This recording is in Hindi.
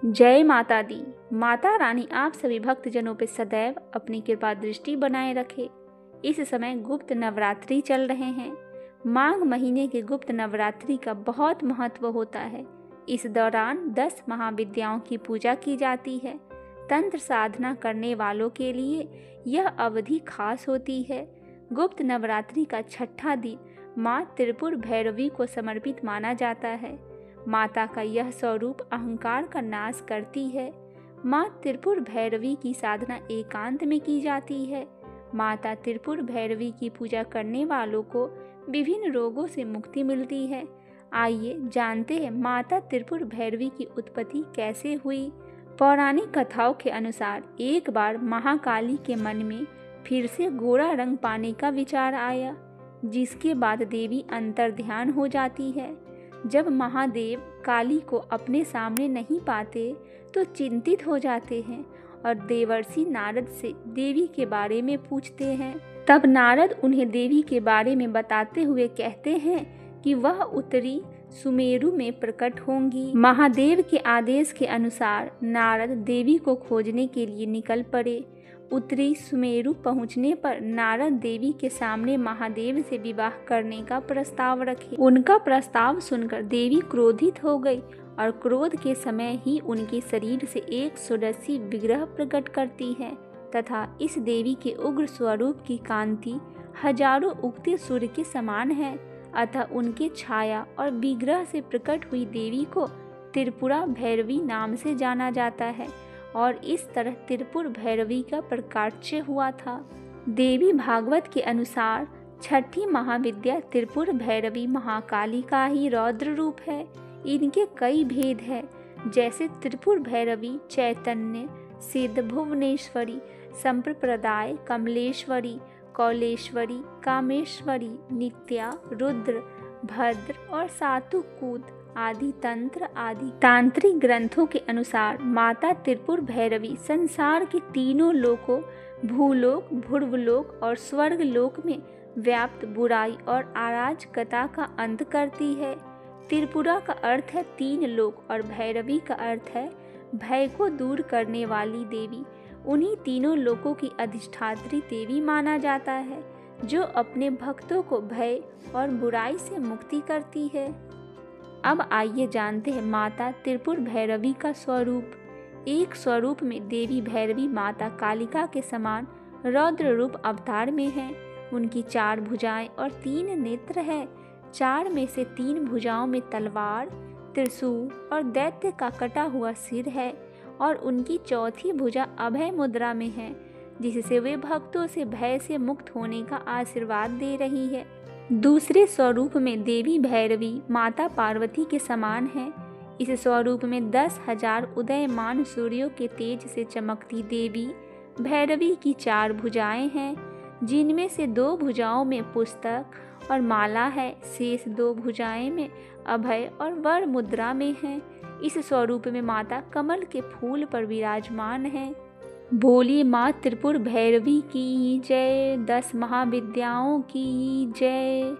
जय माता दी। माता रानी आप सभी भक्तजनों पर सदैव अपनी कृपा दृष्टि बनाए रखे। इस समय गुप्त नवरात्रि चल रहे हैं। माघ महीने के गुप्त नवरात्रि का बहुत महत्व होता है। इस दौरान 10 महाविद्याओं की पूजा की जाती है। तंत्र साधना करने वालों के लिए यह अवधि खास होती है। गुप्त नवरात्रि का छठा दिन माँ त्रिपुर भैरवी को समर्पित माना जाता है। माता का यह स्वरूप अहंकार का नाश करती है। माँ त्रिपुर भैरवी की साधना एकांत में की जाती है। माता त्रिपुर भैरवी की पूजा करने वालों को विभिन्न रोगों से मुक्ति मिलती है। आइए जानते हैं माता त्रिपुर भैरवी की उत्पत्ति कैसे हुई। पौराणिक कथाओं के अनुसार एक बार महाकाली के मन में फिर से गोरा रंग पाने का विचार आया, जिसके बाद देवी अंतर्ध्यान हो जाती है। जब महादेव काली को अपने सामने नहीं पाते तो चिंतित हो जाते हैं और देवर्षि नारद से देवी के बारे में पूछते हैं। तब नारद उन्हें देवी के बारे में बताते हुए कहते हैं कि वह उत्तरी सुमेरु में प्रकट होंगी। महादेव के आदेश के अनुसार नारद देवी को खोजने के लिए निकल पड़े। उत्तरी सुमेरु पहुंचने पर नारद देवी के सामने महादेव से विवाह करने का प्रस्ताव रखे। उनका प्रस्ताव सुनकर देवी क्रोधित हो गई और क्रोध के समय ही उनके शरीर से एक सुदर्शी विग्रह प्रकट करती है तथा इस देवी के उग्र स्वरूप की कांति हजारों उगते सूर्य के समान है। अतः उनके छाया और विग्रह से प्रकट हुई देवी को त्रिपुरा भैरवी नाम से जाना जाता है और इस तरह त्रिपुर भैरवी का प्रकाट्य हुआ था। देवी भागवत के अनुसार छठी महाविद्या त्रिपुर भैरवी महाकाली का ही रौद्र रूप है। इनके कई भेद हैं, जैसे त्रिपुर भैरवी चैतन्य, सिद्ध, भुवनेश्वरी, संप्रदाय, कमलेश्वरी, कौलेश्वरी, कामेश्वरी, नित्या, रुद्र, भद्र और सातुकूत आदि तंत्र आदि तांत्रिक ग्रंथों के अनुसार माता त्रिपुर भैरवी संसार के तीनों लोकों भूलोक, भुर्वलोक और स्वर्ग लोक में व्याप्त बुराई और अराजकता का अंत करती है। त्रिपुरा का अर्थ है 3 लोक और भैरवी का अर्थ है भय को दूर करने वाली देवी। उन्हीं तीनों लोकों की अधिष्ठात्री देवी माना जाता है, जो अपने भक्तों को भय और बुराई से मुक्ति करती है। अब आइए जानते हैं माता त्रिपुर भैरवी का स्वरूप। एक स्वरूप में देवी भैरवी माता कालिका के समान रौद्र रूप अवतार में है। उनकी 4 भुजाएं और 3 नेत्र है। 4 में से 3 भुजाओं में तलवार, त्रिशूल और दैत्य का कटा हुआ सिर है और उनकी चौथी भुजा अभय मुद्रा में है, जिससे वे भक्तों से भय से मुक्त होने का आशीर्वाद दे रही है। दूसरे स्वरूप में देवी भैरवी माता पार्वती के समान है। इस स्वरूप में 10,000 उदयमान सूर्यों के तेज से चमकती देवी भैरवी की 4 भुजाएं हैं, जिनमें से 2 भुजाओं में पुस्तक और माला है। शेष 2 भुजाएं में अभय और वर मुद्रा में है। इस स्वरूप में माता कमल के फूल पर विराजमान है। बोलिए माँ त्रिपुर भैरवी की जय। 10 महाविद्याओं की जय।